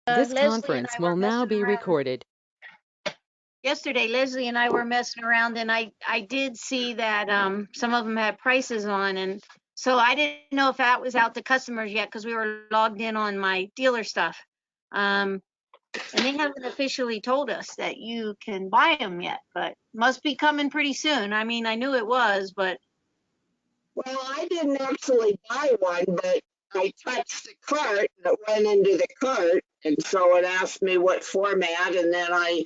This Leslie and conference I were will now messing be around. recorded. Yesterday, Leslie and I were messing around, and I did see that some of them had prices on, and so I didn't know if that was out to customers yet because we were logged in on my dealer stuff. And they haven't officially told us that you can buy them yet, but must be coming pretty soon. I mean, I knew it was, but Well, I didn't actually buy one, but I touched the cart and it went into the cart, and so it asked me what format, and then I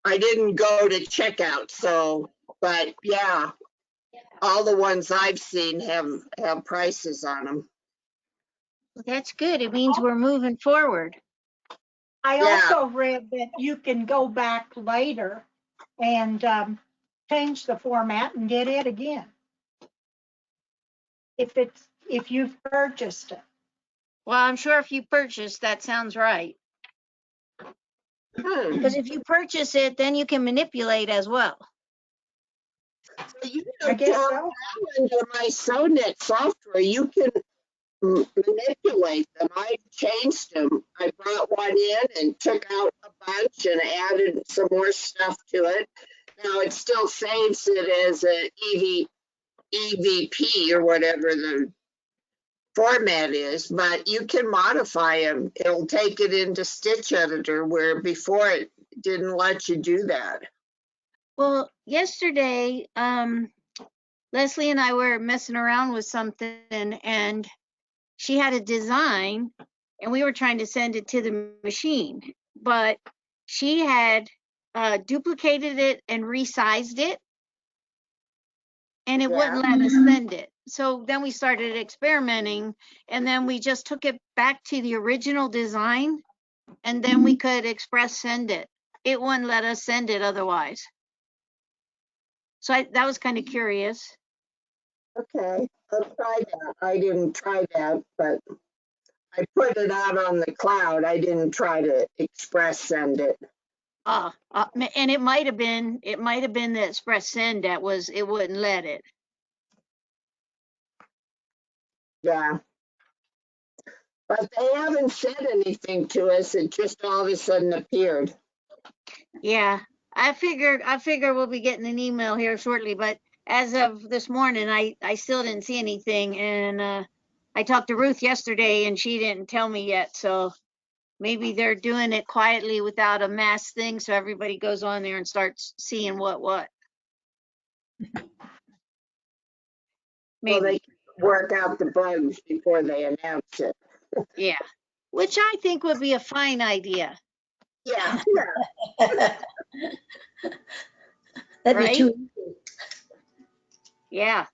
didn't go to checkout. So, but yeah, all the ones I've seen have prices on them. that's good. It means we're moving forward. I Yeah. also read that you can go back later and change the format and get it again. If you've purchased it. Well, I'm sure if you purchase, that sounds right. Because if you purchase it, then you can manipulate as well. So you I know, guess Carol, so. now under my SewNet software, you can manipulate them. I changed them. I brought one in and took out a bunch and added some more stuff to it. Now it still saves it as a EVP or whatever the format is, but you can modify them. It'll take it into Stitch Editor where before it didn't let you do that. Well, yesterday, Leslie and I were messing around with something, and she had a design, and we were trying to send it to the machine, but she had duplicated it and resized it, and it wouldn't let us send it. So then we started experimenting, and then we just took it back to the original design, and then we could express send it. It wouldn't let us send it otherwise. So that was kind of curious. Okay, I'll try that. I didn't try that, but I put it out on the cloud. I didn't try to express send it. And it might have been the express send that was, it wouldn't let it. Yeah. But they haven't said anything to us. It just all of a sudden appeared. Yeah, I figure we'll be getting an email here shortly, but as of this morning, I still didn't see anything. And I talked to Ruth yesterday and she didn't tell me yet. So maybe they're doing it quietly without a mass thing. So everybody goes on there and starts seeing what. Maybe. Well, they can work out the bugs before they announce it. Yeah, which I think would be a fine idea. Yeah. That'd Right? be too easy. Yeah.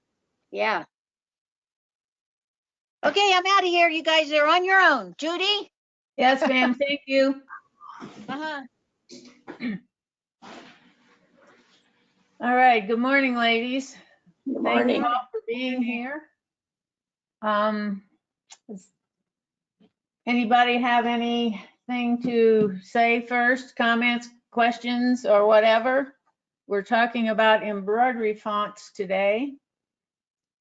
Okay, I'm out of here. You guys are on your own. Judy? Yes, ma'am. Thank you. Uh-huh. All right. Good morning, ladies. Good Thank you morning. all for being here. Does anybody have anything to say first? Comments, questions, or whatever? We're talking about embroidery fonts today.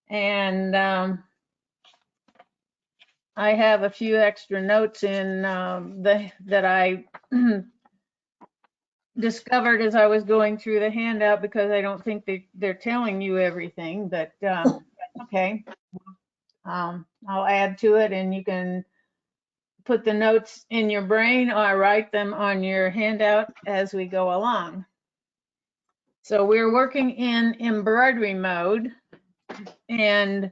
And I have a few extra notes in that I discovered as I was going through the handout, because I don't think they're telling you everything, but okay. I'll add to it, and you can put the notes in your brain or write them on your handout as we go along. So we're working in embroidery mode, and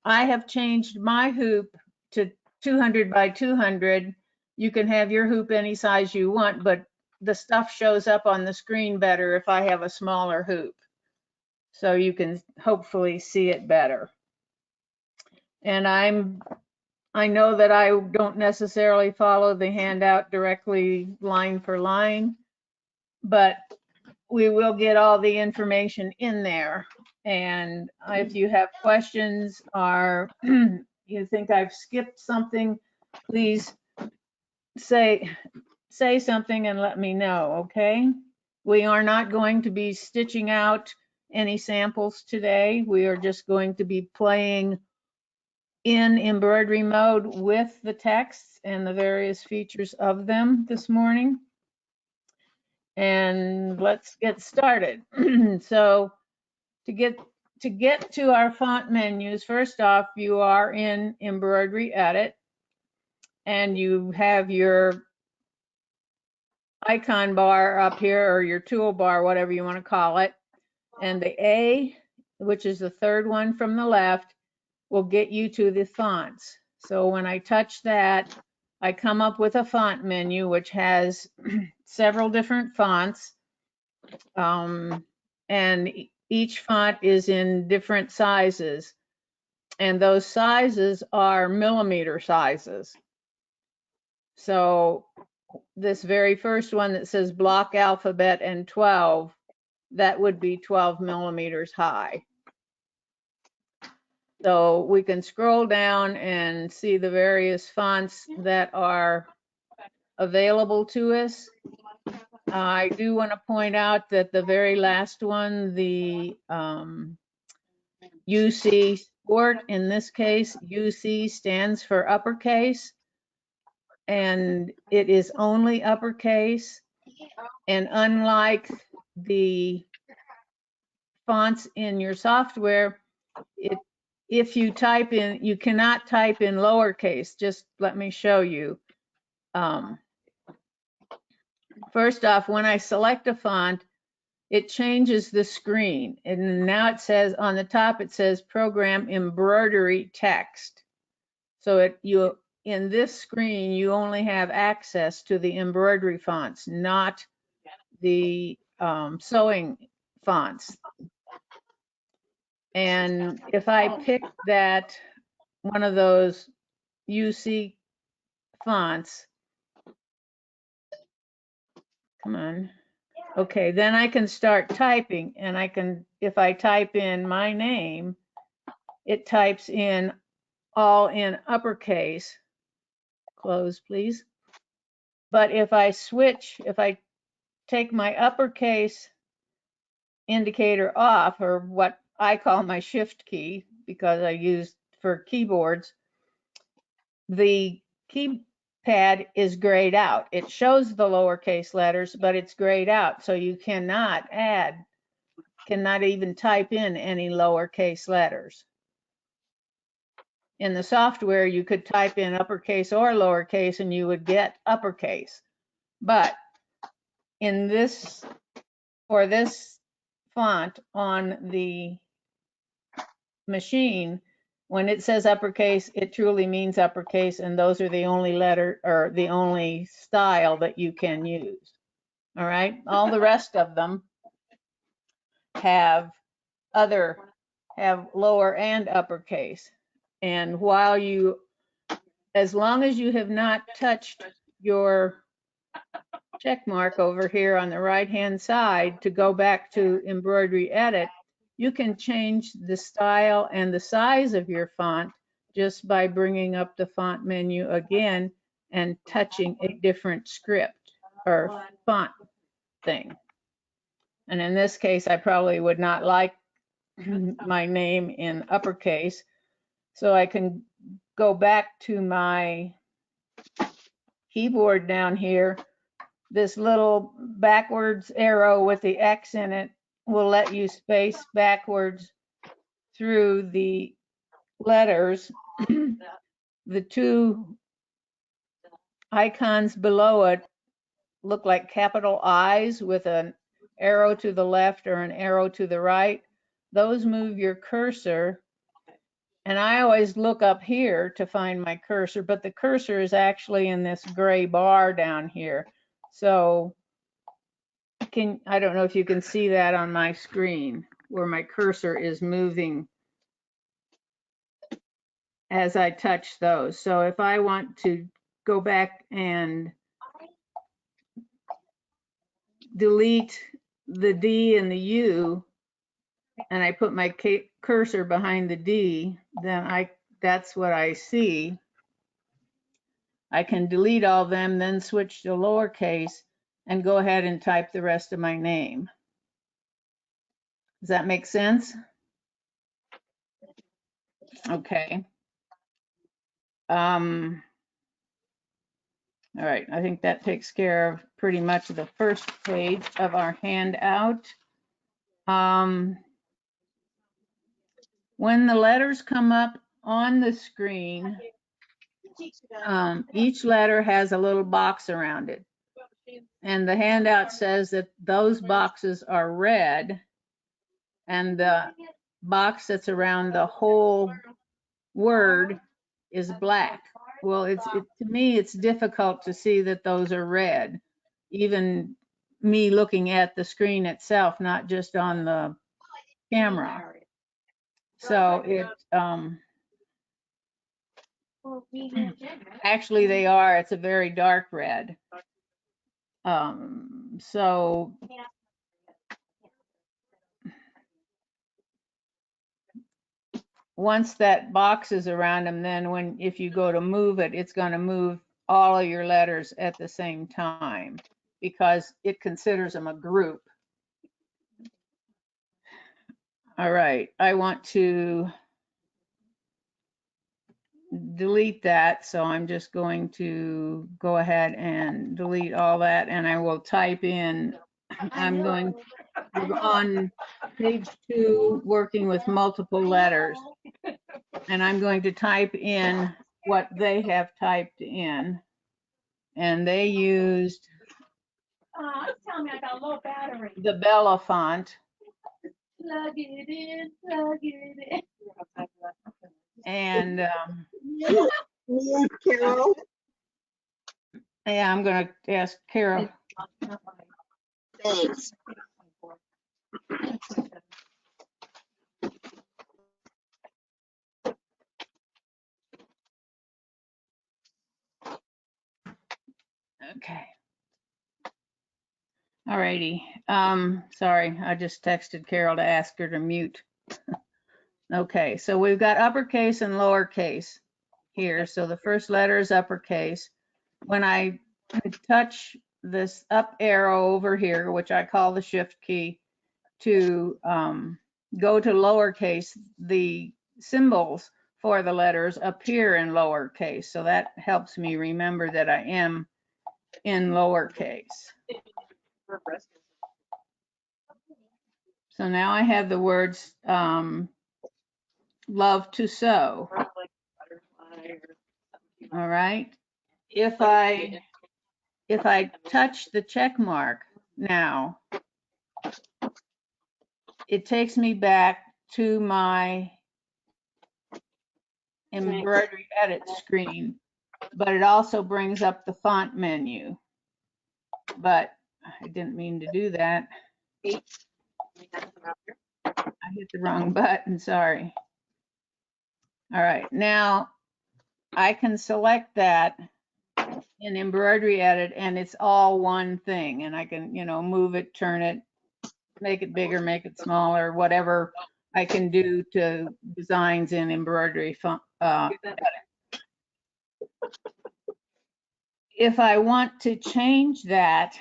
I have changed my hoop to 200 by 200. You can have your hoop any size you want, but the stuff shows up on the screen better if I have a smaller hoop. So you can hopefully see it better. And I know that I don't necessarily follow the handout directly line for line, but we will get all the information in there. And if you have questions or you think I've skipped something, please say something and let me know, okay? We are not going to be stitching out any samples today. We are just going to be playing in embroidery mode with the texts and the various features of them this morning. And let's get started. So to get to our font menus, first off, you are in embroidery edit and you have your icon bar up here, or your toolbar, whatever you want to call it. And the A, which is the third one from the left, will get you to the fonts. So when I touch that, I come up with a font menu, which has several different fonts. And each font is in different sizes. And those sizes are millimeter sizes. So this very first one that says block alphabet and 12, that would be 12 millimeters high. So we can scroll down and see the various fonts that are available to us. I do want to point out that the very last one, the UC Sport, in this case, UC stands for uppercase, and it is only uppercase. And unlike the fonts in your software, if you type in, you cannot type in lowercase. Just let me show you. First off, when I select a font, it changes the screen. And now it says on the top, it says program embroidery text. So in this screen, you only have access to the embroidery fonts, not the sewing fonts. And if I pick that, one of those UC fonts, come on. Okay, then I can start typing, and I can, if I type in my name, it types in all in uppercase. Close, please. But if I switch, if I take my uppercase indicator off, or what I call my shift key because I use for keyboards, the keypad is grayed out. It shows the lowercase letters, but it's grayed out. So you cannot even type in any lowercase letters. In the software, you could type in uppercase or lowercase and you would get uppercase. But in this, for this font on the machine, when it says uppercase, it truly means uppercase, and those are the only letter or the only style that you can use. All right, all the rest of them have lower and uppercase. And while as long as you have not touched your check mark over here on the right hand side to go back to embroidery edit, you can change the style and the size of your font just by bringing up the font menu again and touching a different script or font thing. And in this case, I probably would not like my name in uppercase, so I can go back to my keyboard down here. This little backwards arrow with the X in it will let you space backwards through the letters. The two icons below it look like capital I's with an arrow to the left or an arrow to the right. Those move your cursor. And I always look up here to find my cursor, but the cursor is actually in this gray bar down here. So I don't know if you can see that on my screen where my cursor is moving as I touch those. So if I want to go back and delete the D and the U, and I put my cursor behind the D, then that's what I see. I can delete all of them, then switch to lowercase and go ahead and type the rest of my name. Does that make sense? Okay. All right, I think that takes care of pretty much the first page of our handout. When the letters come up on the screen, each letter has a little box around it. And the handout says that those boxes are red, and the box that's around the whole word is black. Well, to me, it's difficult to see that those are red, even me looking at the screen itself, not just on the camera. So it, actually they are, it's a very dark red. So once that box is around them, then if you go to move it, it's going to move all of your letters at the same time because it considers them a group. All right, I want to delete that, so I'm just going to go ahead and delete all that, and I will type in, we're on page 2, working with multiple letters, and I'm going to type in what they have typed in, and they used Tell me I got low battery. the Bella font. Plug it in, plug it in. And Mute, Carol. yeah, I'm going to ask Carol. Thanks. Okay. All righty. Sorry, I just texted Carol to ask her to mute. Okay, so we've got uppercase and lowercase here. So the first letter is uppercase. When I touch this up arrow over here, which I call the shift key, to go to lowercase, the symbols for the letters appear in lowercase. So that helps me remember that I am in lowercase. So now I have the words love to sew. All right. If I touch the check mark now, it takes me back to my embroidery edit screen, but it also brings up the font menu. But I didn't mean to do that. I hit the wrong button, sorry. All right, now I can select that in embroidery edit and it's all one thing, and I can, move it, turn it, make it bigger, make it smaller, whatever I can do to designs in embroidery edit. If I want to change that,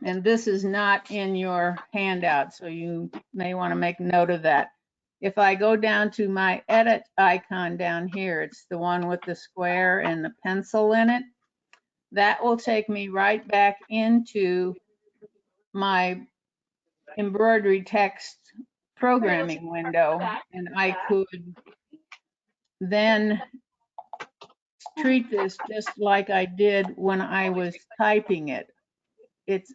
and this is not in your handout, so you may want to make note of that. If I go down to my edit icon down here, it's the one with the square and the pencil in it, that will take me right back into my embroidery text programming window, and I could then treat this just like I did when I was typing it. It's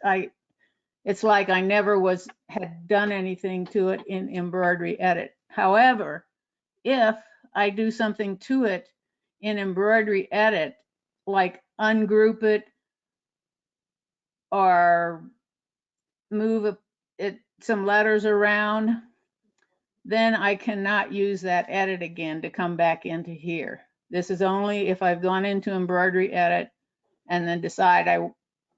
like I never had done anything to it in embroidery edit. However, if I do something to it in embroidery edit, like ungroup it or move some letters around, then I cannot use that edit again to come back into here. This is only if I've gone into embroidery edit and then decide I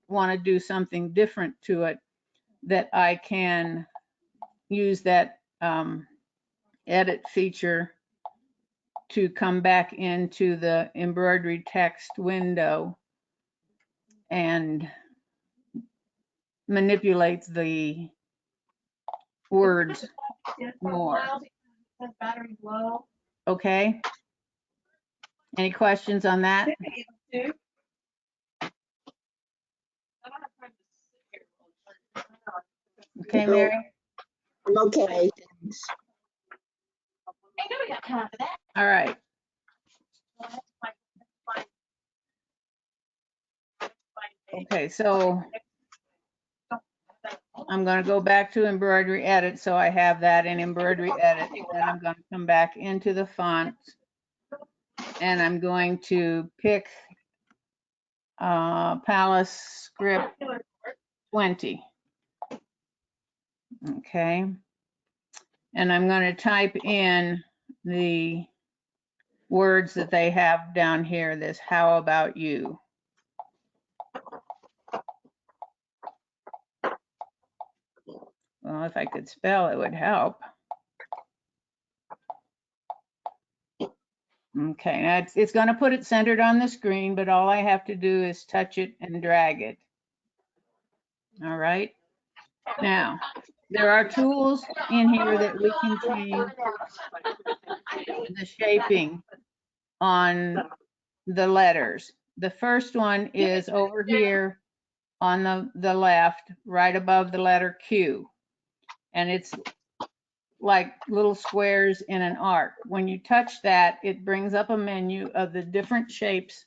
want to do something different to it, that I can use that edit feature to come back into the embroidery text window and manipulate the words more. Battery low. Okay. Any questions on that? Okay, No, Mary? I'm okay. All right. Okay, so I'm going to go back to embroidery edit. So I have that in embroidery edit. Then I'm going to come back into the fonts and I'm going to pick Palace Script 20. Okay. And I'm going to type in the words that they have down here, this how about you. Well, if I could spell, it would help. Okay, now it's going to put it centered on the screen, but all I have to do is touch it and drag it. All right. Now, there are tools in here that we can change the shaping on the letters. The first one is over here on the left, right above the letter Q. And it's like little squares in an arc. When you touch that, it brings up a menu of the different shapes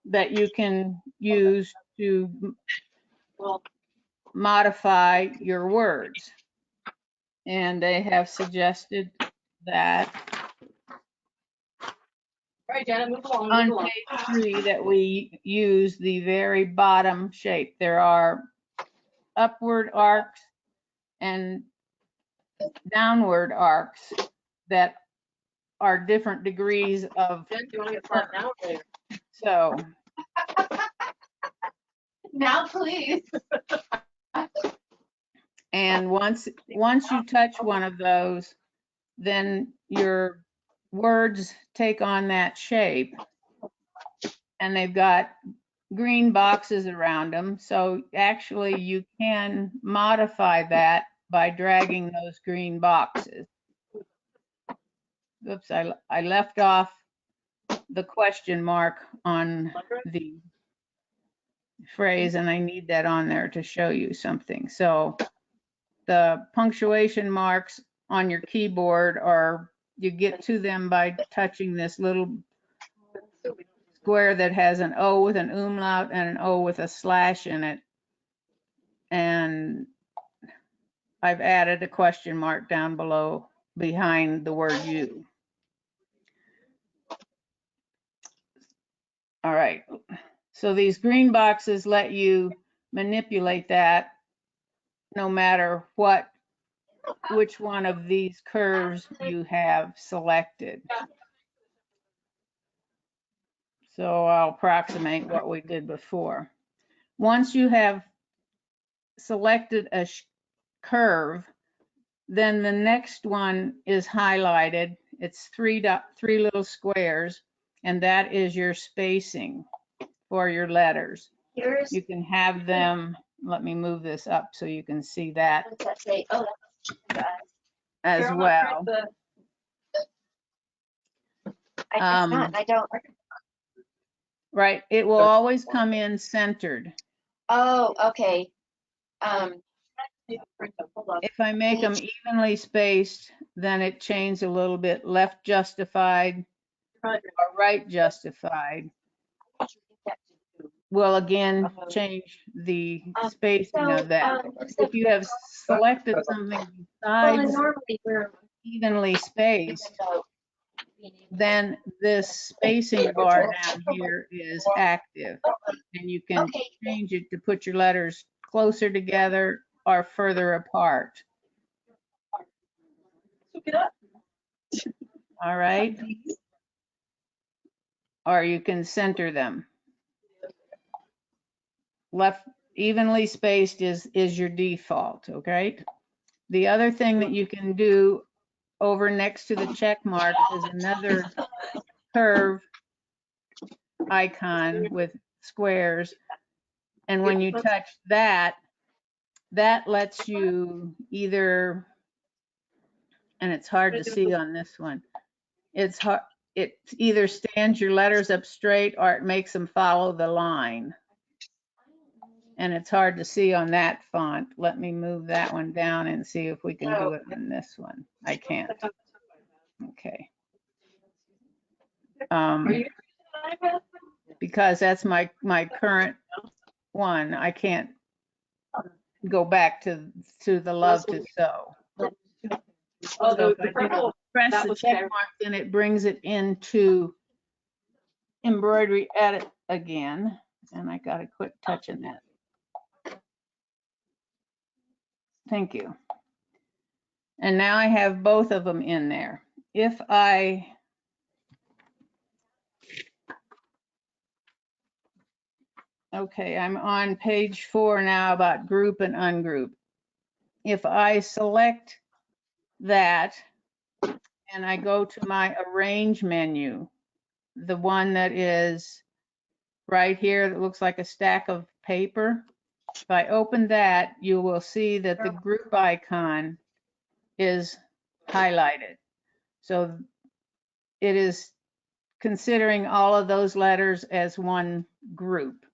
that you can use to modify your words. And they have suggested that on page 3 that we use the very bottom shape. There are upward arcs and downward arcs that are different degrees of curve. So Now, please. and once you touch one of those, then your words take on that shape, and they've got green boxes around them. So actually you can modify that by dragging those green boxes. Oops, I left off the question mark on the phrase, and I need that on there to show you something. So the punctuation marks on your keyboard are, you get to them by touching this little square that has an O with an umlaut and an O with a slash in it. And I've added a question mark down below behind the word you. All right. So these green boxes let you manipulate that no matter which one of these curves you have selected. So I'll approximate what we did before. Once you have selected a curve, then the next one is highlighted. It's three little squares, and that is your spacing for your letters. You can have them, let me move this up so you can see that as well. I don't. Right, it will always come in centered. Oh, okay. If I make them evenly spaced, then it changes a little bit, left justified or right justified. Will again change the spacing of that. If you have selected something besides evenly spaced, then this spacing bar down here is active, and you can change it to put your letters closer together or further apart. All right. Or you can center them. Left evenly spaced is your default, okay? The other thing that you can do over next to the check mark is another curve icon with squares. And when you touch that, that lets you either, and it's hard to see on this one, it's hard, it either stands your letters up straight or it makes them follow the line. And it's hard to see on that font. Let me move that one down and see if we can do it on this one. I can't. Okay. Because that's my current one. I can't go back to the love to sew. So if I do press the check mark, then it brings it into embroidery edit again. And I got to quit touching that. Thank you. And now I have both of them in there. If I okay, I'm on page 4 now about group and ungroup. If I select that and I go to my arrange menu, the one that is right here that looks like a stack of paper, if I open that, you will see that the group icon is highlighted. So it is considering all of those letters as one group.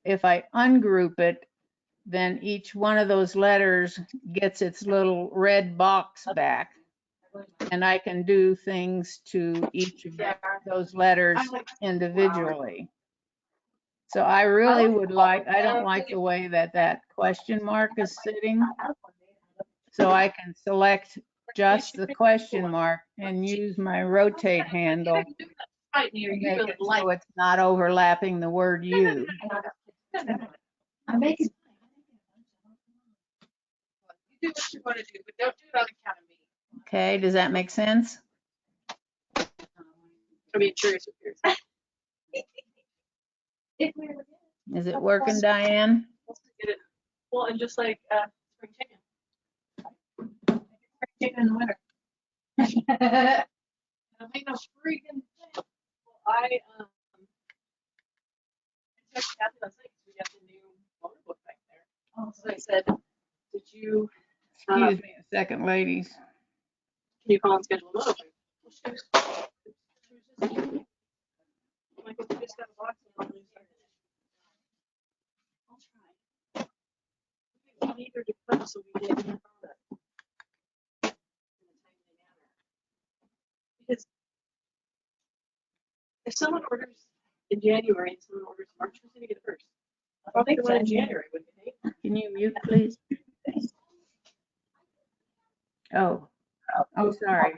If I ungroup it, then each one of those letters gets its little red box back. And I can do things to each of those letters individually. So I really would like, I don't like the way that that question mark is sitting. So I can select just the question mark and use my rotate handle to make it so it's not overlapping the word you. I'm making. You do what you want to do, but don't do it on account of me. Okay, does that make sense? I mean, curious. Is it working, Diane? Well, and just like spring chicken. Spring chicken in the winter. I make no freaking thing. Well, I texted Kathy last night because we got the new motor book back there. Oh, so I said, did you? Excuse me a second, ladies. Can you call and schedule a motor book? Well, she was just like, we just got a box and all these things. I'll try. We need her to come so we get her product in a timely manner. Because if someone orders in January and someone orders in March, who's going to get it first? I'll take the one in January, wouldn't you think? Can you mute, please? Oh, sorry.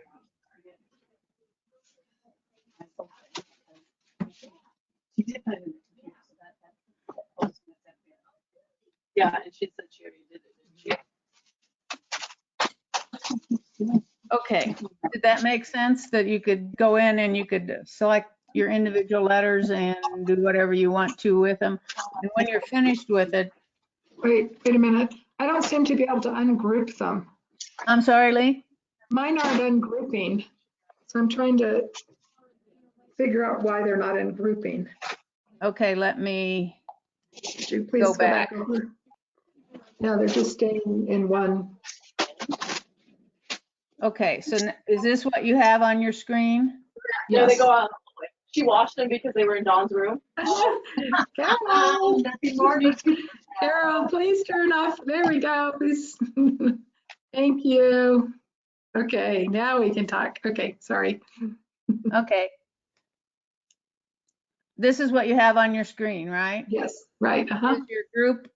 Yeah, and she said she already did it, didn't she? Okay, did that make sense that you could go in and you could select your individual letters and do whatever you want to with them? And when you're finished with it, Wait a minute. I don't seem to be able to ungroup them. I'm sorry, Lee? Mine aren't ungrouping. So I'm trying to figure out why they're not ungrouping. Okay, let me Would you please go back. over? No, they're just staying in one. Okay, so is this what you have on your screen? No, Yes. they go out. She washed them because they were in Dawn's room. Carol, Carol, please turn off. There we go. Please. Thank you. Okay, now we can talk. Okay, sorry. Okay. This is what you have on your screen, right? Yes, right. Is your group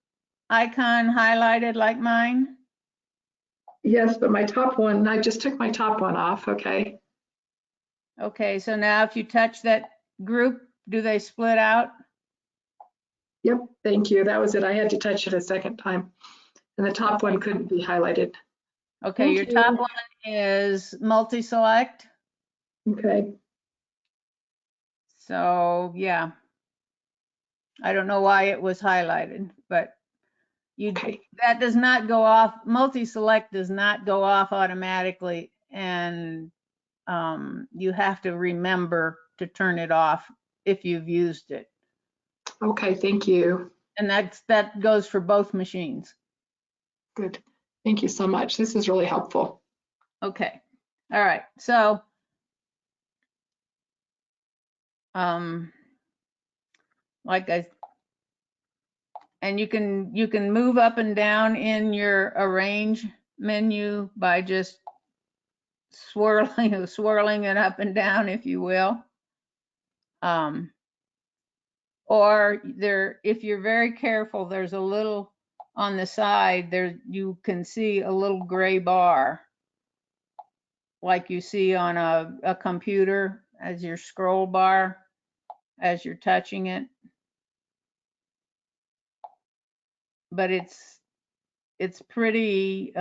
icon highlighted like mine? Yes, but my top one, I just took my top one off. Okay. Okay, so now if you touch that group, do they split out? Yep, thank you. That was it. I had to touch it a second time. And the top one couldn't be highlighted. Okay, Thank your you. top one is multi-select. Okay. So yeah, I don't know why it was highlighted, but that does not go off. Multi-select does not go off automatically, and you have to remember to turn it off if you've used it. Okay, thank you. And that goes for both machines. Good. Thank you so much. This is really helpful. Okay. All right. So like and you can move up and down in your arrange menu by just swirling it up and down, if you will. Or if you're very careful, there's a little on the side there, you can see a little gray bar like you see on a computer as your scroll bar as you're touching it. But it's pretty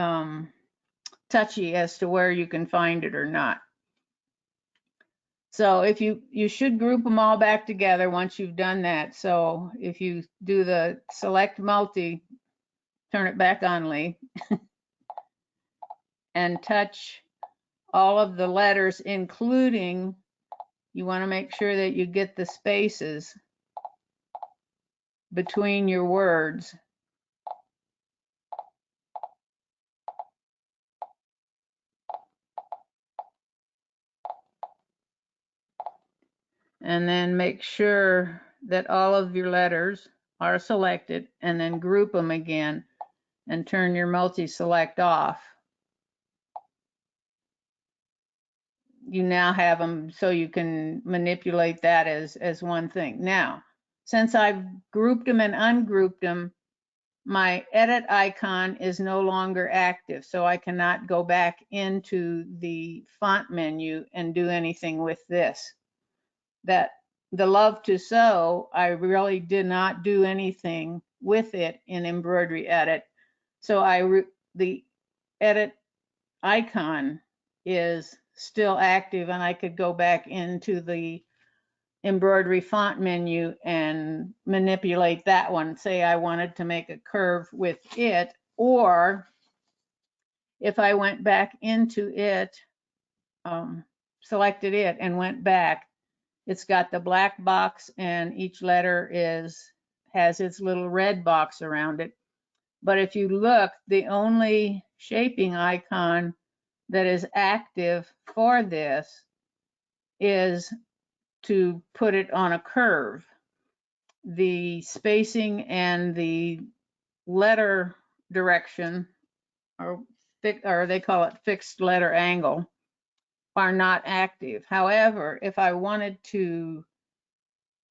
touchy as to where you can find it or not. So if you should group them all back together once you've done that. So if you do the select multi, turn it back on, Lee, and touch all of the letters, including, you want to make sure that you get the spaces between your words. And then make sure that all of your letters are selected, and then group them again and turn your multi-select off. You now have them so you can manipulate that as one thing. Now, since I've grouped them and ungrouped them, my edit icon is no longer active, so I cannot go back into the font menu and do anything with this. That the Love to Sew, I really did not do anything with it in embroidery edit. So the edit icon is still active, and I could go back into the embroidery font menu and manipulate that one. Say I wanted to make a curve with it, or if I went back into it, selected it and went back, it's got the black box and each letter has its little red box around it. But if you look, the only shaping icon that is active for this is to put it on a curve. The spacing and the letter direction, or they call it fixed letter angle, are not active. However, if I wanted to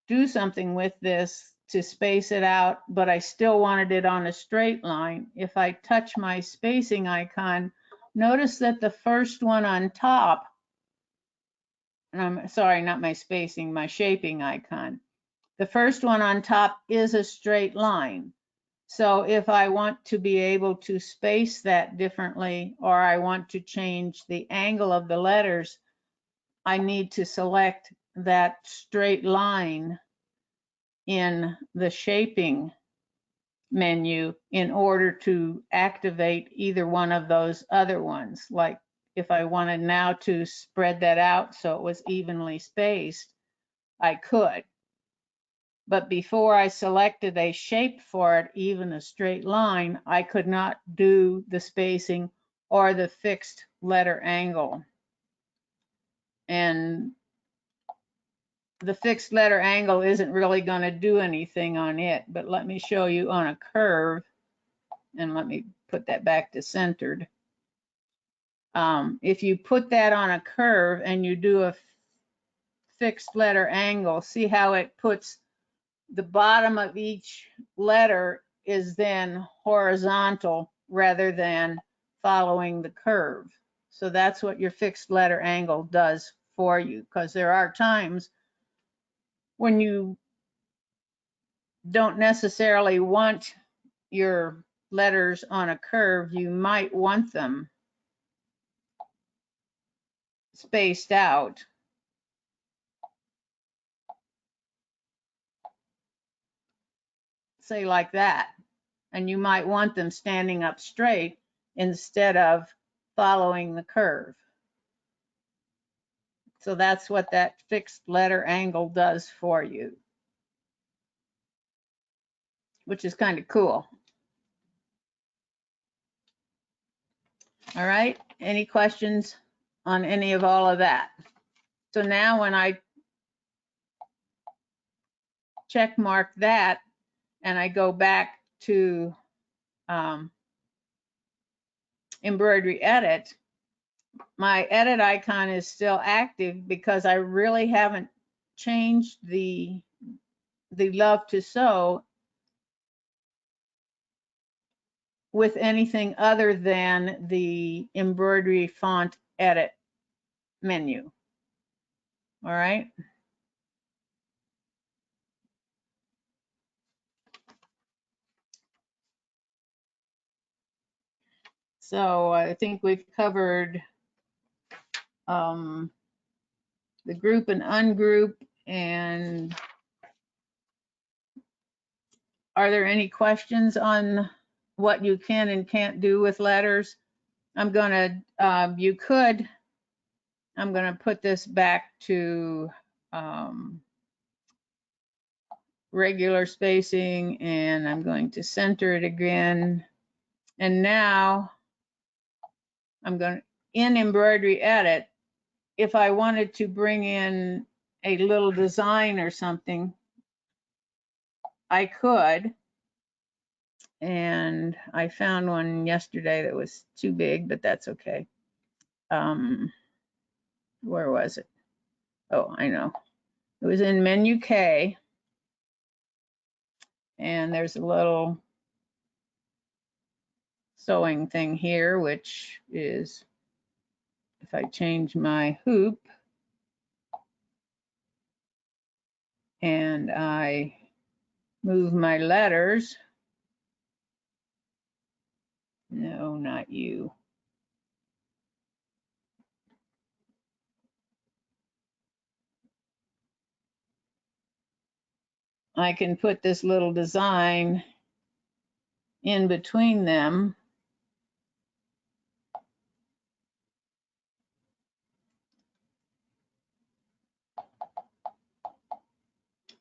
do something with this to space it out, but I still wanted it on a straight line, if I touch my spacing icon, notice that the first one on top, and I'm sorry, not my spacing, my shaping icon, the first one on top is a straight line. So if I want to be able to space that differently, or I want to change the angle of the letters, I need to select that straight line in the shaping menu in order to activate either one of those other ones. Like if I wanted now to spread that out so it was evenly spaced, I could. But before I selected a shape for it, even a straight line, I could not do the spacing or the fixed letter angle. And the fixed letter angle isn't really going to do anything on it, but let me show you on a curve, and let me put that back to centered. If you put that on a curve and you do a fixed letter angle, see how it puts the bottom of each letter is then horizontal rather than following the curve. So that's what your fixed letter angle does for you, because there are times when you don't necessarily want your letters on a curve. You might want them spaced out. Say like that. And you might want them standing up straight instead of following the curve. So that's what that fixed letter angle does for you, which is kind of cool. All right, any questions on any of all of that? So now when I check mark that and I go back to embroidery edit, my edit icon is still active because I really haven't changed the love to sew with anything other than the embroidery font edit menu. All right. So I think we've covered the group and ungroup. And are there any questions on what you can and can't do with letters? I'm gonna put this back to regular spacing, and I'm going to center it again. And now I'm going in embroidery edit, if I wanted to bring in a little design or something, I could. And I found one yesterday that was too big, but that's okay. Where was it? Oh, I know. It was in menu K. And there's a little sewing thing here, which is, if I change my hoop and I move my letters, no, not you. I can put this little design in between them.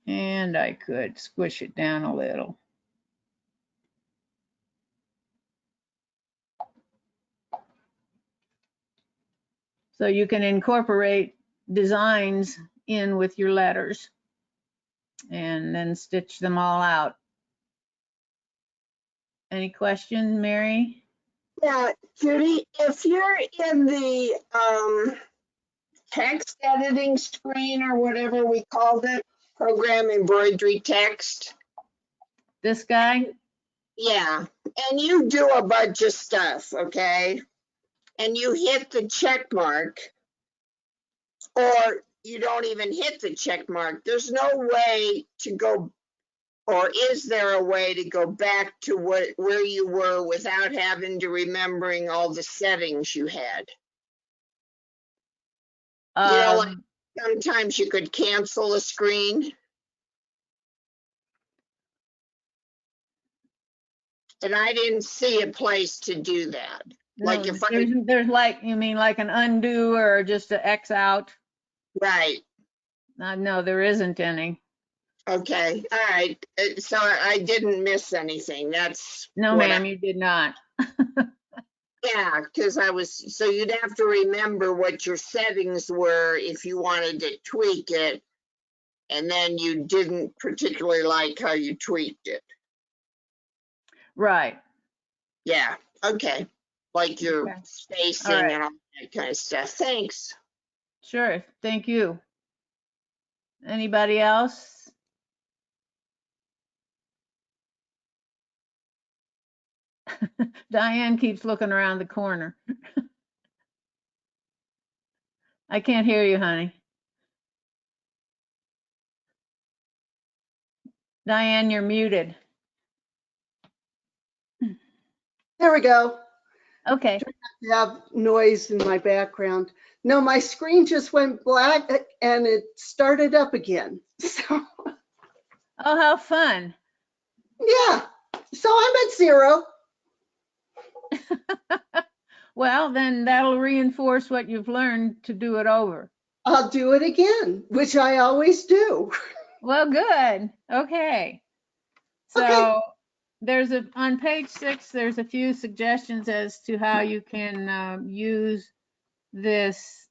And I could squish it down a little. So you can incorporate designs in with your letters and then stitch them all out. Any questions, Mary? Yeah, Judy, if you're in the text editing screen or whatever we called it, program embroidery text, This guy? yeah, and you do a bunch of stuff, okay? And you hit the check mark, or you don't even hit the check mark. There's no way to go, or is there a way to go back to where you were without having to remembering all the settings you had? You know, like sometimes you could cancel a screen. And I didn't see a place to do that. Like No, if I, there's like, you mean like an undo or just an X out? right, No, there isn't any. okay, all right. So I didn't miss anything. That's No, what ma'am, you did not. yeah, because so you'd have to remember what your settings were if you wanted to tweak it, and then you didn't particularly like how you tweaked it. Right. Yeah, okay. Like your Okay. spacing All right. and all that kind of stuff. Thanks. Sure. Thank you. Anybody else? Diane keeps looking around the corner. I can't hear you, honey. Diane, you're muted. There we go. Okay. I have noise in my background. No, my screen just went black and it started up again. So, Oh, how fun. yeah. So I'm at 0. Well, then that'll reinforce what you've learned to do it over. I'll do it again, which I always do. Well, good. Okay. So Okay. there's on page 6, there's a few suggestions as to how you can use this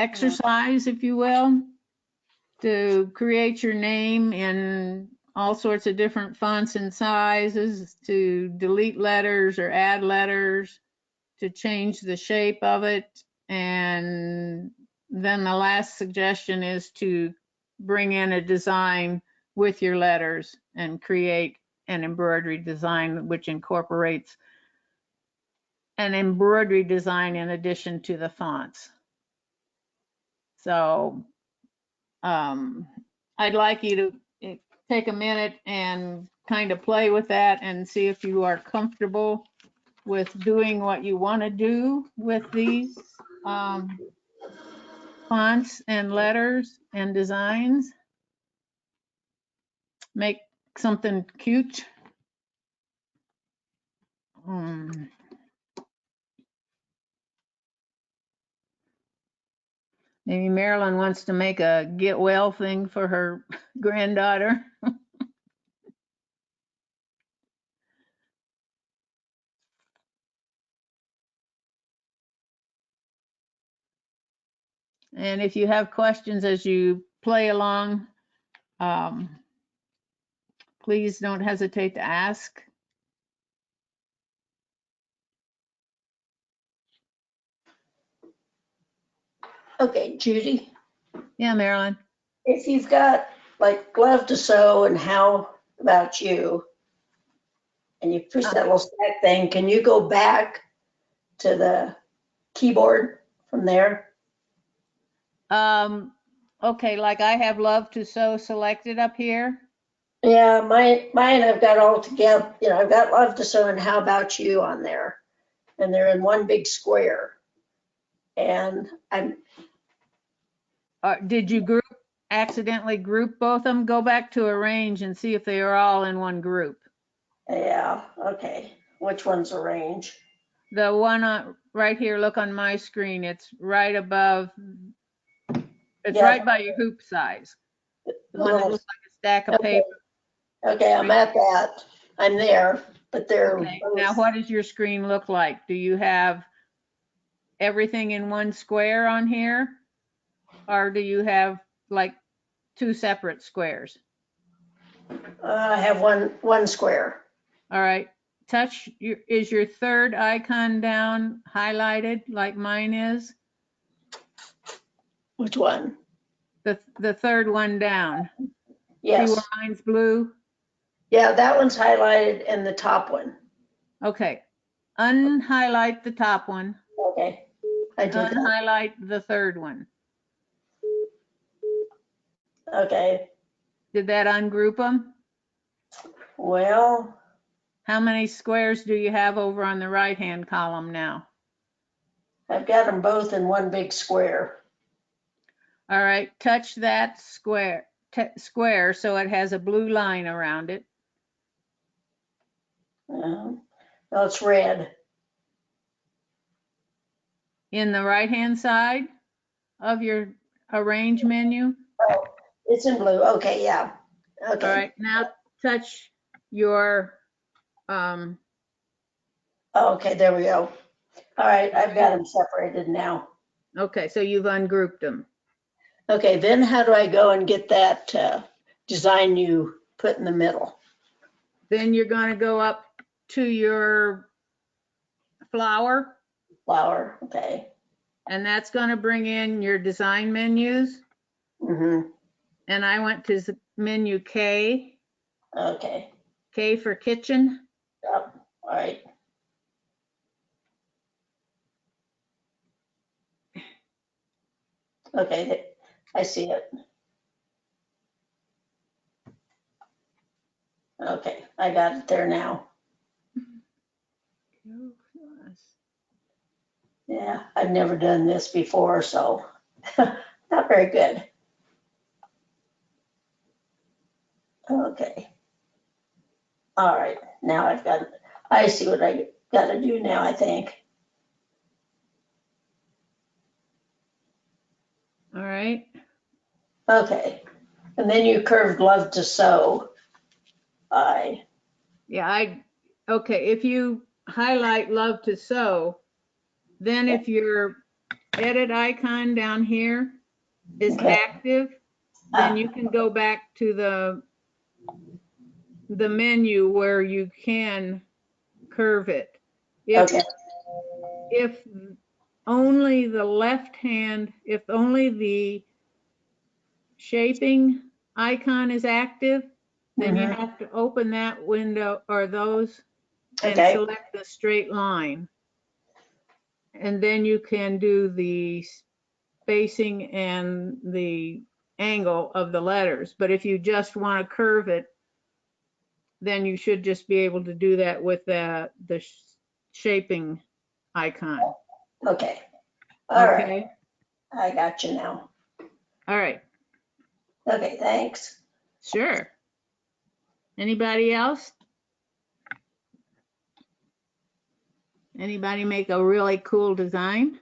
exercise, if you will, to create your name in all sorts of different fonts and sizes, to delete letters or add letters, to change the shape of it. And then the last suggestion is to bring in a design with your letters and create an embroidery design which incorporates an embroidery design in addition to the fonts. So I'd like you to take a minute and kind of play with that and see if you are comfortable with doing what you want to do with these fonts and letters and designs. Make something cute. Maybe Marilyn wants to make a get well thing for her granddaughter. And if you have questions as you play along, please don't hesitate to ask. Okay, Judy, Yeah, Marilyn. if you've got like Love to Sew and How About You, and you push that little stack thing, can you go back to the keyboard from there? Okay, like I have Love to Sew selected up here. Yeah, mine I've got all together, I've got Love to Sew and How About You on there, and they're in one big square. And Did you accidentally group both of them? Go back to arrange and see if they are all in one group. yeah, okay. Which one's arrange? The one right here, look on my screen. It's right above. It's Yeah. right by your hoop size. The one that looks like a stack of paper. Okay, I'm at that. I'm there, but they're Okay. both. Now, what does your screen look like? Do you have everything in one square on here? Or do you have like two separate squares? I have one square. All right. Is your third icon down highlighted like mine is? Which one? The third one down. Yes. See where mine's blue? Yeah, that one's highlighted and the top one. Okay. Unhighlight the top one. Okay. I did that. Unhighlight the third one. Okay. Did that ungroup them? Well, How many squares do you have over on the right-hand column now? I've got them both in one big square. All right, touch that square so it has a blue line around it. No, it's red. In the right-hand side of your arrange menu. Oh, it's in blue. Okay, yeah. Okay. All right, now touch your, Okay, there we go. All right, I've got them separated now. okay, so you've ungrouped them. Okay, then how do I go and get that design you put in the middle? Then you're going to go up to your flower, Flower, okay. and that's going to bring in your design menus. Mm-hmm. And I went to menu K. Okay. K for kitchen. Yep. All right. Okay, I see it. Okay, I got it there now. Yeah, I've never done this before, so not very good. Okay. All right, now I see what I got to do now, I think. All right. Okay, and then you curved Love to Sew. Okay, if you highlight Love to Sew, then if you're edit icon down here is Okay. active, then you can go back to the menu where you can curve it. Okay. If only the left hand, if only the shaping icon is active, then you have to open that window or those and Okay. select the straight line. And then you can do the spacing and the angle of the letters. But if you just want to curve it, then you should just be able to do that with the shaping icon. Okay. All right. Okay. I got you now. All right. Okay, thanks. Sure. Anybody else? Anybody make a really cool design?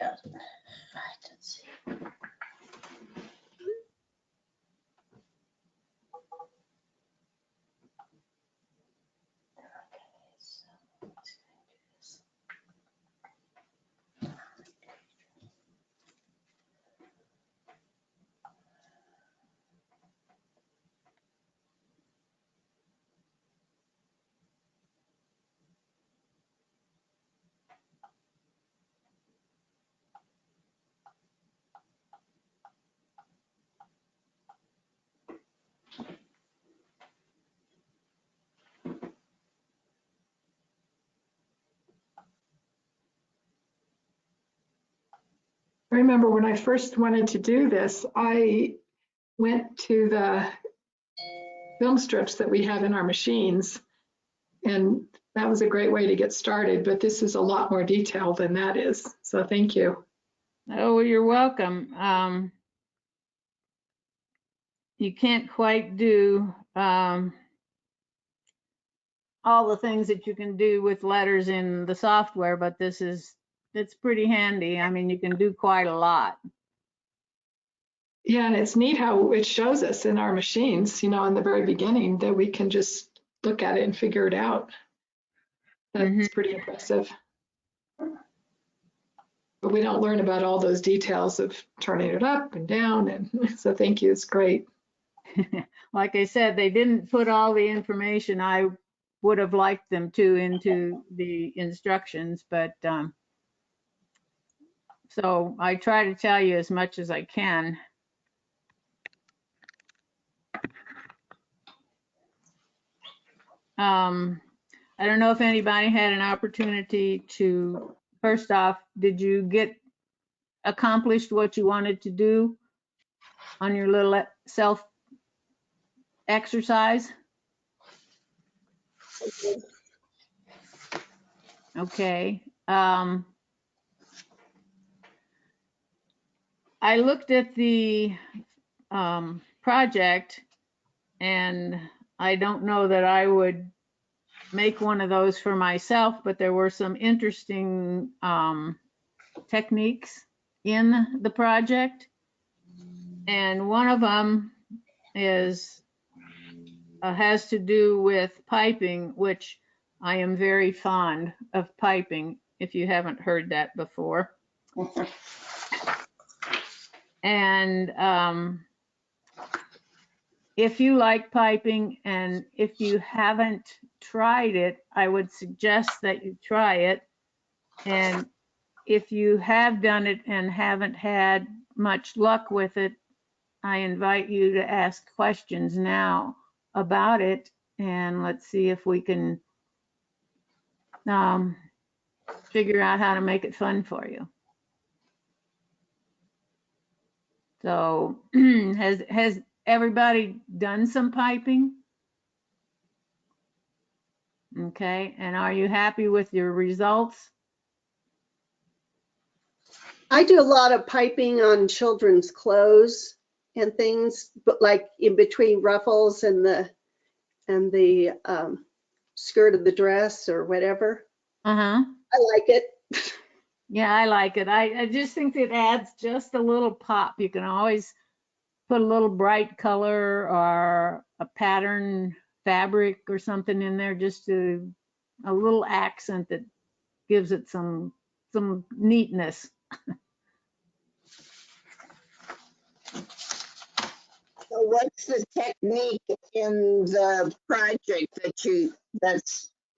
Let's see. I remember when I first wanted to do this, I went to the film strips that we have in our machines, and that was a great way to get started, but this is a lot more detailed than that is. So thank you. Oh, you're welcome. You can't quite do all the things that you can do with letters in the software, but it's pretty handy. I mean, you can do quite a lot. Yeah, and it's neat how it shows us in our machines, in the very beginning, that we can just look at it and figure it out. That's pretty impressive. But we don't learn about all those details of turning it up and down, and so thank you, it's great. Like I said, they didn't put all the information I would have liked them to into the instructions, but so I try to tell you as much as I can. I don't know if anybody had an opportunity to, first off, did you get accomplished what you wanted to do on your little self exercise? Okay. I looked at the project, and I don't know that I would make one of those for myself, but there were some interesting techniques in the project. And one of them is has to do with piping, which I am very fond of piping, if you haven't heard that before. And if you like piping, and if you haven't tried it, I would suggest that you try it. And if you have done it and haven't had much luck with it, I invite you to ask questions now about it, and let's see if we can figure out how to make it fun for you. So has everybody done some piping? Okay, and are you happy with your results? I do a lot of piping on children's clothes and things, but like in between ruffles and the skirt of the dress or whatever. Uh-huh. I like it. Yeah, I like it. I just think it adds just a little pop. You can always put a little bright color or a pattern fabric or something in there, just to a little accent that gives it some neatness. So what's the technique in the project that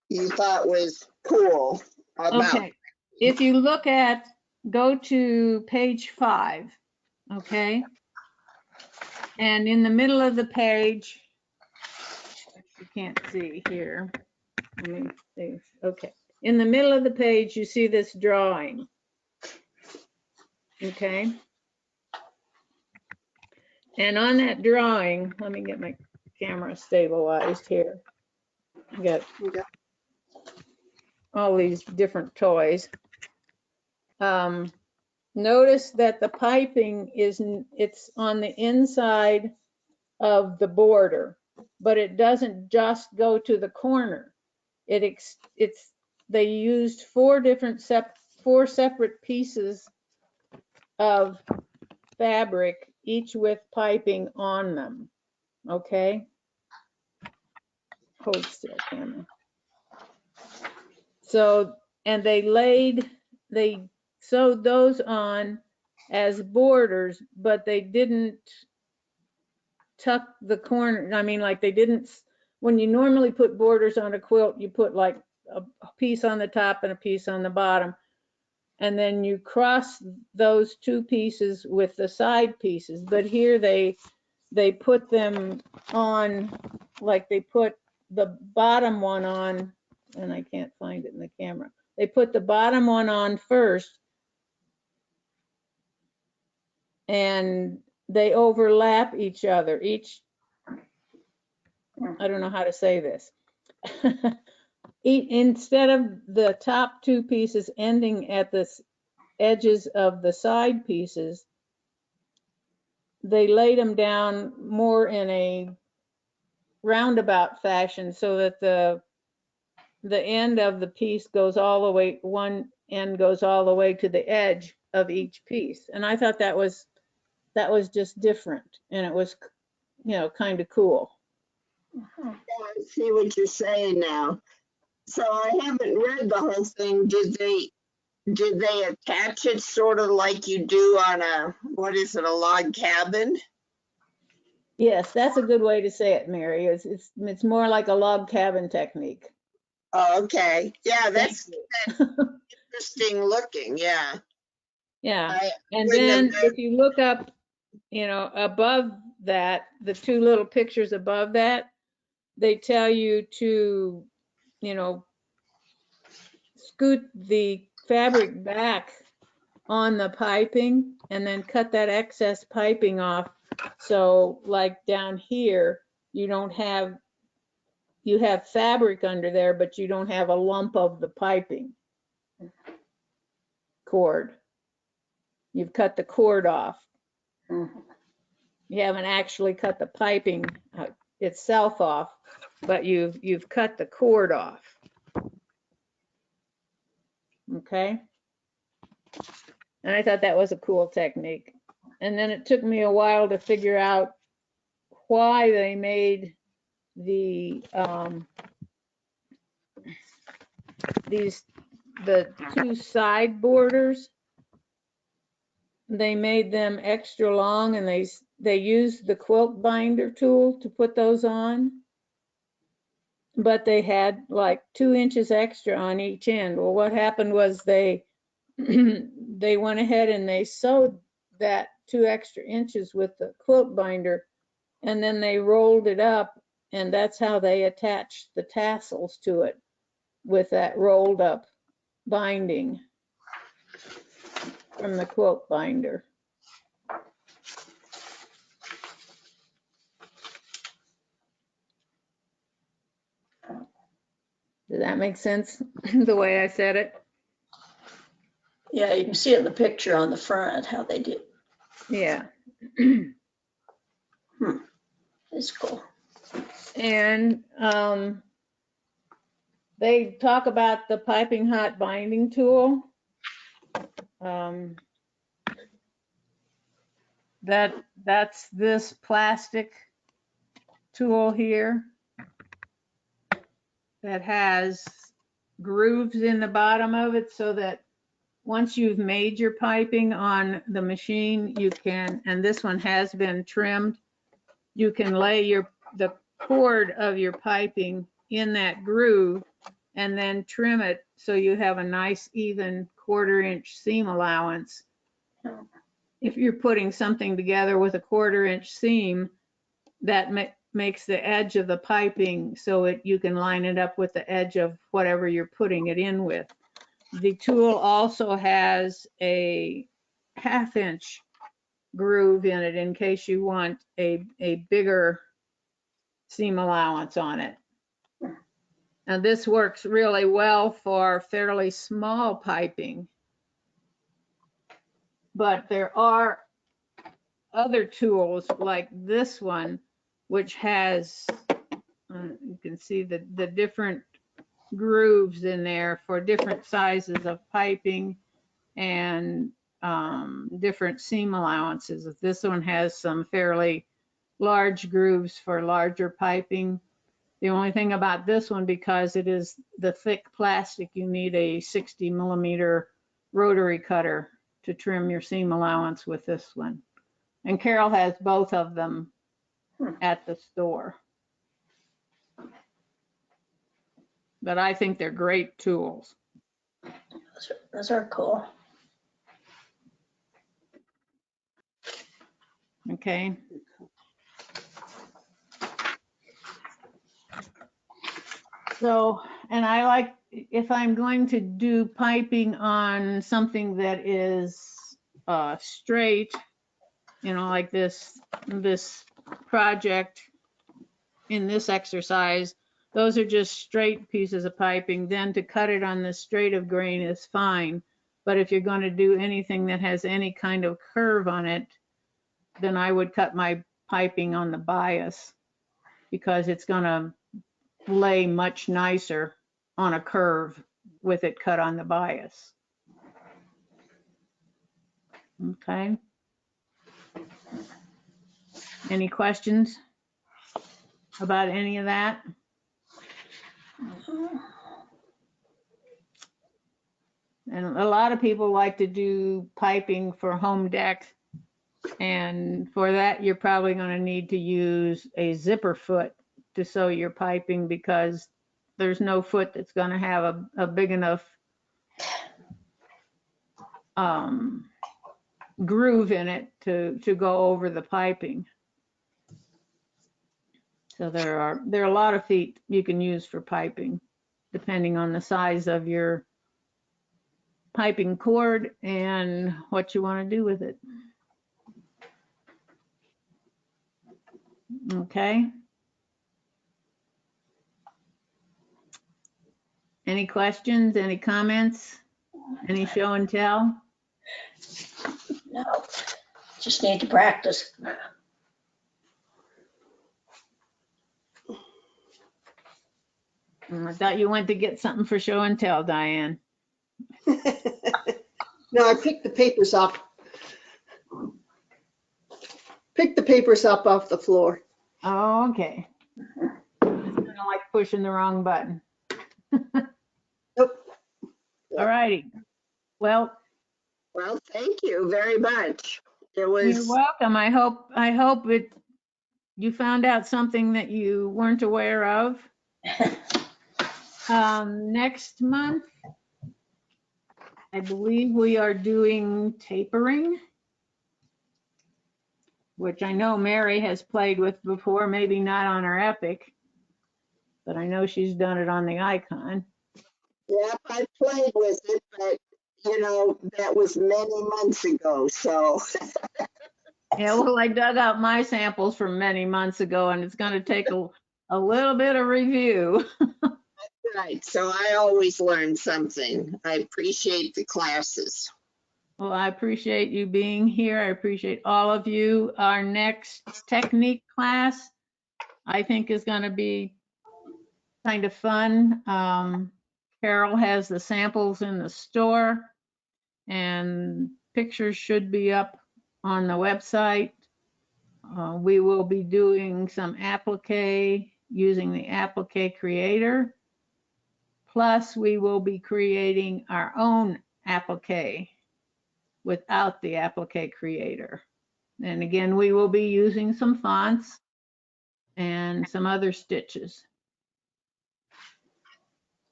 you thought was cool about? Okay, if you look at, go to page 5, okay? And in the middle of the page, which you can't see here, let me see, okay. In the middle of the page, you see this drawing, okay? And on that drawing, let me get my camera stabilized here. I got Okay. all these different toys. Notice that the piping it's on the inside of the border, but it doesn't just go to the corner. They used four separate pieces of fabric, each with piping on them. Okay. Hold still, camera. So, and they sewed those on as borders, but they didn't tuck the corner. I mean, like they didn't, when you normally put borders on a quilt, you put like a piece on the top and a piece on the bottom. And then you cross those two pieces with the side pieces. But here they put them on, like they put the bottom one on, and I can't find it in the camera. They put the bottom one on first, and they overlap each other. I don't know how to say this. Instead of the top two pieces ending at the edges of the side pieces, they laid them down more in a roundabout fashion so that the end of the piece goes all the way, one end goes all the way to the edge of each piece. And I thought that was just different, and it was, kind of cool. Yeah, I see what you're saying now. So I haven't read the whole thing. Did they attach it sort of like you do on a log cabin? Yes, that's a good way to say it, Mary. It's more like a log cabin technique. Oh, okay. Yeah, that's interesting looking. Yeah. Yeah. I And wouldn't have then if you look up, above that, the two little pictures above that, they tell you to, scoot the fabric back on the piping and then cut that excess piping off. So like down here, you have fabric under there, but you don't have a lump of the piping cord. You've cut the cord off. You haven't actually cut the piping itself off, but you've cut the cord off. Okay. And I thought that was a cool technique. And then it took me a while to figure out why they made the two side borders. They made them extra long, and they used the quilt binder tool to put those on, but they had like 2 inches extra on each end. Well, what happened was they they went ahead and they sewed that 2 extra inches with the quilt binder, and then they rolled it up, and that's how they attached the tassels to it, with that rolled up binding from the quilt binder. Does that make sense, the way I said it? Yeah, you can see it in the picture on the front, how they did. Yeah. It's cool. And They talk about the piping hot binding tool. That's this plastic tool here that has grooves in the bottom of it so that once you've made your piping on the machine, you can, and this one has been trimmed, you can lay the cord of your piping in that groove and then trim it so you have a nice even 1/4 inch seam allowance. If you're putting something together with a 1/4 inch seam, that makes the edge of the piping so you can line it up with the edge of whatever you're putting it in with. The tool also has a 1/2 inch groove in it in case you want a bigger seam allowance on it. Now this works really well for fairly small piping, but there are other tools like this one, which has, you can see the different grooves in there for different sizes of piping and different seam allowances. This one has some fairly large grooves for larger piping. The only thing about this one, because it is the thick plastic, you need a 60mm rotary cutter to trim your seam allowance with this one. And Carol has both of them at the store. But I think they're great tools. Those are cool. Okay. So, and I like, if I'm going to do piping on something that is straight, you know, like this project in this exercise, those are just straight pieces of piping. Then to cut it on the straight of grain is fine. But if you're going to do anything that has any kind of curve on it, then I would cut my piping on the bias because it's going to lay much nicer on a curve with it cut on the bias. Okay. Any questions about any of that? And a lot of people like to do piping for home deck. And for that, you're probably going to need to use a zipper foot to sew your piping because there's no foot that's going to have a big enough groove in it to go over the piping. So there are a lot of feet you can use for piping, depending on the size of your piping cord and what you want to do with it. Okay. Any questions, any comments, any show and tell? No, just need to practice. I thought you went to get something for show and tell, Diane. No, I picked the papers up. Picked the papers up off the floor. Oh, okay. It's kind of like pushing the wrong button. Nope. All righty. Well, thank you very much. It you're was, welcome. I hope you found out something that you weren't aware of. Next month, I believe we are doing tapering, which I know Mary has played with before, maybe not on her Epic, but I know she's done it on the Icon. yeah, I played with it, but you know, that was many months ago, so. Yeah, well, I dug out my samples from many months ago, and it's going to take a little bit of review. Right, so I always learn something. I appreciate the classes. Well, I appreciate you being here. I appreciate all of you. Our next technique class, I think, is going to be kind of fun. Carol has the samples in the store, and pictures should be up on the website. We will be doing some applique using the applique creator. Plus, we will be creating our own applique without the applique creator. And again, we will be using some fonts and some other stitches.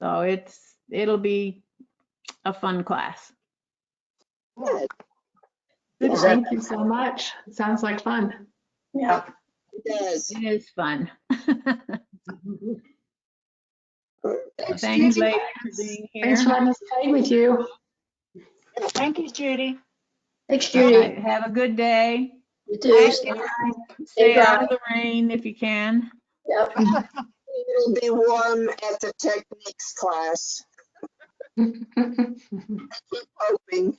So it'll be a fun class. Good. Good, Is that- thank you so much. Sounds like fun. Yeah. It does. It is fun. Thanks, Thank you, Judy. ladies, for being here. Thanks for letting us play with you. Thank you, Judy. Thanks, All Judy. right, have a good day. You too. Stay out of the rain if you can. Yep. It'll be warm at the techniques class. Keep hoping.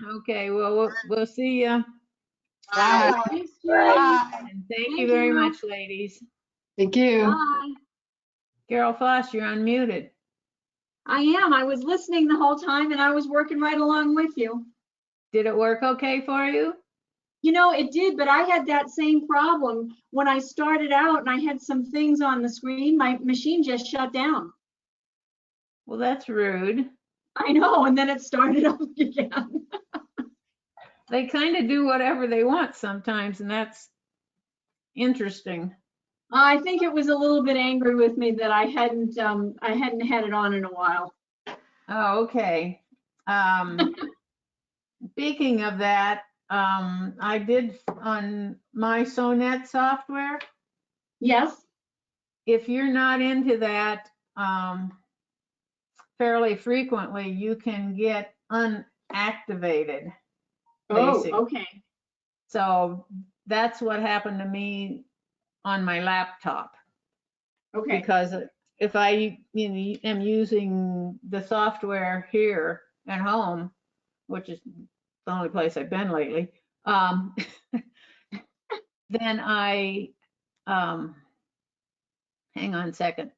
Okay, well, we'll see you. Bye. Thanks, Right. Judy. And thank Thank you very you. much, ladies. Thank you. Bye. Carol Foss, you're unmuted. I am. I was listening the whole time and I was working right along with you. Did it work okay for you? You know, it did, but I had that same problem when I started out and I had some things on the screen. My machine just shut down. Well, that's rude. I know, and then it started up again. They kind of do whatever they want sometimes, and that's interesting. I think it was a little bit angry with me that I hadn't had it on in a while. Oh, okay. Speaking of that, I did on my Sew-ciety software. Yes. If you're not into that fairly frequently, you can get unactivated. Oh, Basically. okay. So that's what happened to me on my laptop. Okay. Because if I am using the software here at home, which is the only place I've been lately, then I, hang on a second.